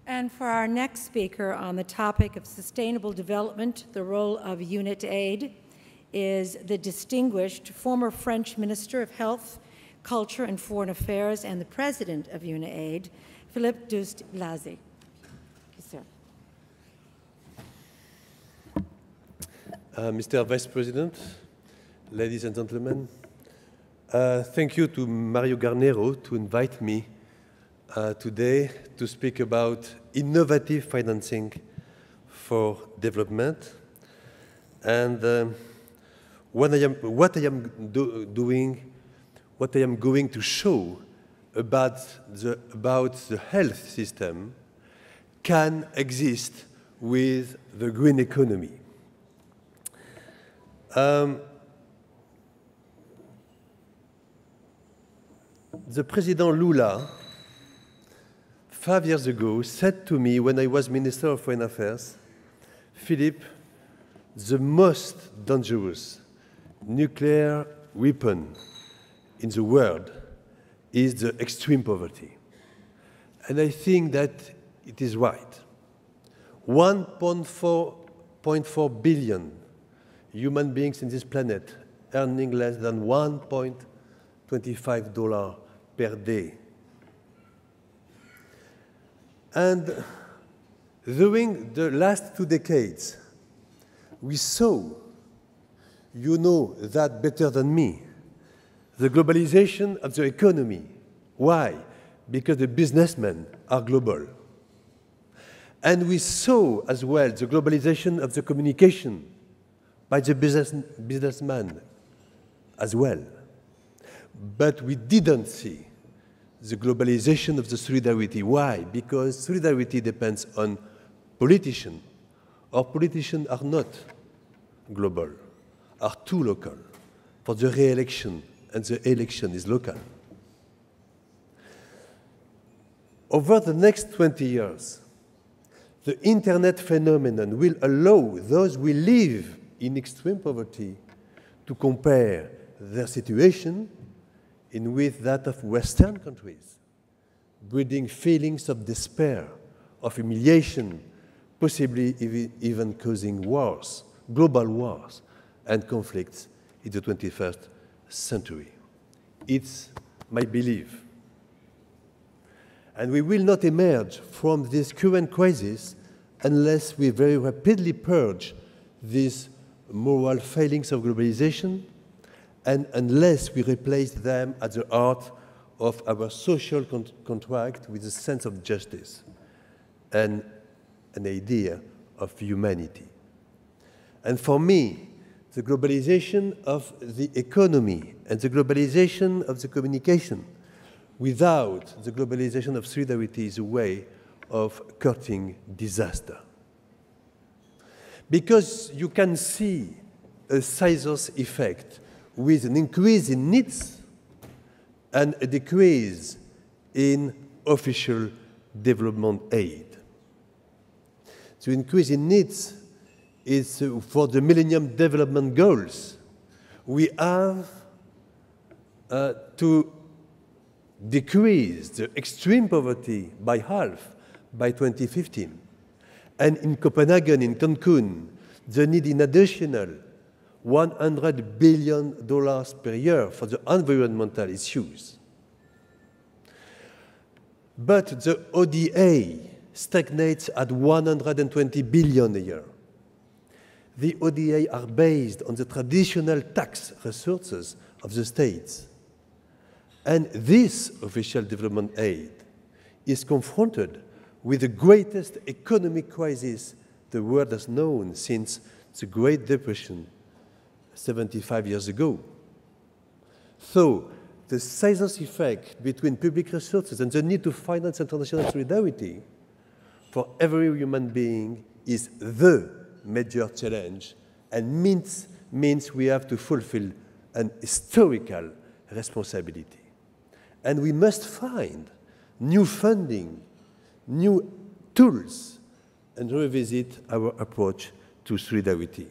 And for our next speaker on the topic of sustainable development, the role of Unit Aid, is the distinguished former French Minister of Health, Culture and Foreign Affairs and the President of Unit Aid, Phillipe Douste-Blazy. Mr. Vice President, ladies and gentlemen, thank you to Mario Garnero to invite me today to speak about innovative financing for development and what I am going to show about the health system can exist with the green economy. The President Lula, 5 years ago, said to me when I was Minister of Foreign Affairs, Philippe, the most dangerous nuclear weapon in the world is the extreme poverty. And I think that it is right. 1.4 billion human beings in this planet earning less than $1.25 per day. And during the last 2 decades, we saw, you know that better than me, the globalization of the economy. Why? Because the businessmen are global. And we saw as well the globalization of the communication by the businessman as well. But we didn't see the globalization of the solidarity. Why? Because solidarity depends on politicians. Our politicians are not global, are too local for the re-election, and the election is local. Over the next 20 years, the internet phenomenon will allow those who live in extreme poverty to compare their situation with that of Western countries, breeding feelings of despair, of humiliation, possibly even causing wars, global wars, and conflicts in the 21st century. It's my belief. And we will not emerge from this current crisis unless we very rapidly purge these moral failings of globalization and unless we replace them at the heart of our social contract with a sense of justice and an idea of humanity. And for me, the globalization of the economy and the globalization of the communication without the globalization of solidarity is a way of courting disaster. Because you can see a scissors effect with an increase in needs and a decrease in official development aid. The increase in needs is for the Millennium Development Goals. We have to decrease the extreme poverty by half by 2015. And in Copenhagen, in Cancun, the need in additional $100 billion per year for the environmental issues. But the ODA stagnates at $120 billion a year. The ODA are based on the traditional tax resources of the states. And this official development aid is confronted with the greatest economic crisis the world has known since the Great Depression 75 years ago. So the scissors effect between public resources and the need to finance international solidarity for every human being is the major challenge and means we have to fulfill an historical responsibility. And we must find new funding, new tools, and revisit our approach to solidarity.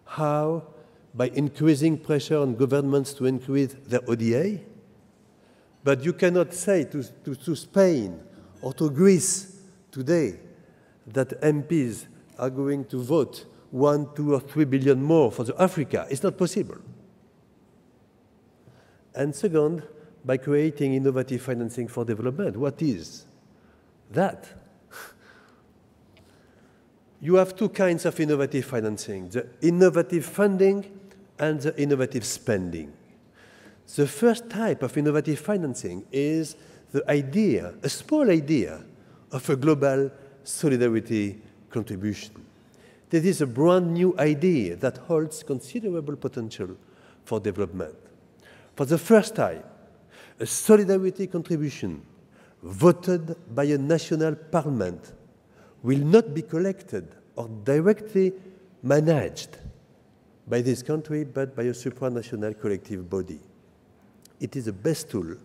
How? By increasing pressure on governments to increase their ODA. But you cannot say to Spain or to Greece today that MPs are going to vote 1, 2, or 3 billion more for Africa. It's not possible. And second, by creating innovative financing for development. What is that? You have two kinds of innovative financing, the innovative funding and the innovative spending. The first type of innovative financing is the idea, a small idea, of a global solidarity contribution. This is a brand new idea that holds considerable potential for development. For the first time, a solidarity contribution voted by a national parliament will not be collected or directly managed by this country, but by a supranational collective body. It is the best tool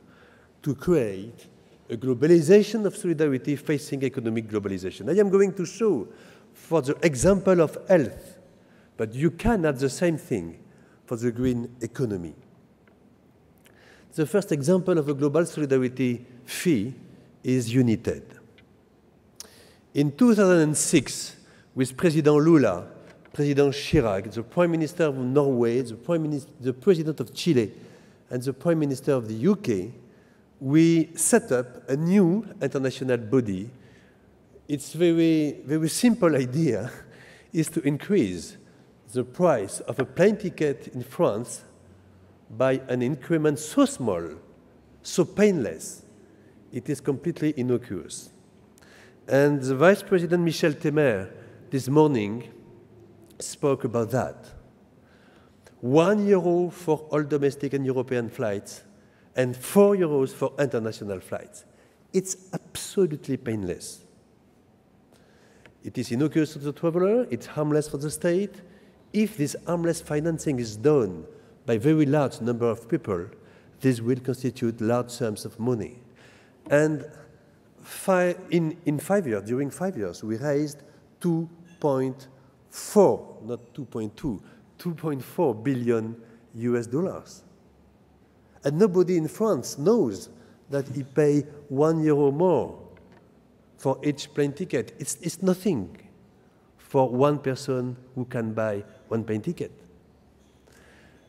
to create a globalization of solidarity facing economic globalization. I am going to show for the example of health, but you can add the same thing for the green economy. The first example of a global solidarity fee is UNITAID. In 2006, with President Lula, President Chirac, the Prime Minister of Norway, the President of Chile, and the Prime Minister of the UK, we set up a new international body. Its very simple idea is to increase the price of a plane ticket in France by an increment so small, so painless, it is completely innocuous. And the Vice President Michel Temer this morning spoke about that. €1 for all domestic and European flights and €4 for international flights. It's absolutely painless. It is innocuous to the traveler, it's harmless for the state. If this harmless financing is done by a very large number of people, this will constitute large sums of money. And in 5 years, during 5 years, we raised 2.4, not 2.2, 2.4 billion US dollars. And nobody in France knows that he pay €1 more for each plane ticket. It's nothing for one person who can buy one plane ticket.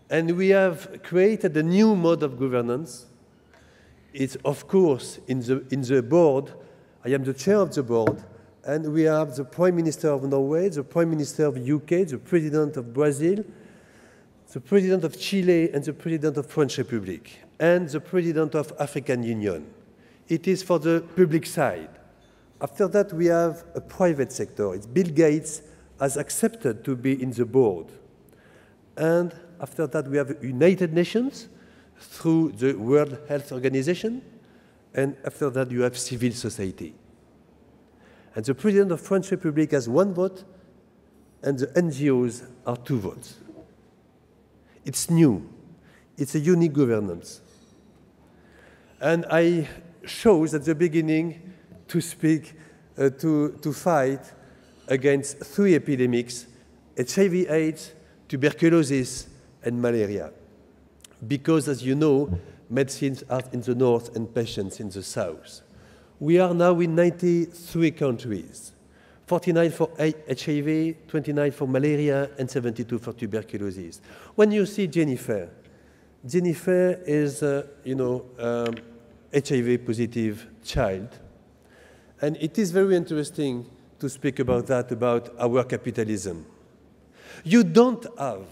And we have created a new mode of governance. It's, of course, in the board. I am the chair of the board, and we have the Prime Minister of Norway, the Prime Minister of the UK, the President of Brazil, the President of Chile, and the President of French Republic, and the President of African Union. It is for the public side. After that, we have a private sector. It's Bill Gates has accepted to be in the board. And after that, we have United Nations through the World Health Organization. And after that, you have civil society. And the President of French Republic has 1 vote, and the NGOs are 2 votes. It's new. It's a unique governance. And I chose at the beginning to fight against 3 epidemics: HIV/AIDS, tuberculosis, and malaria. Because, as you know, medicines are in the north and patients in the south. We are now in 93 countries, 49 for HIV, 29 for malaria, and 72 for tuberculosis. When you see Jennifer is, HIV-positive child. And it is very interesting to speak about that, about our capitalism. You don't have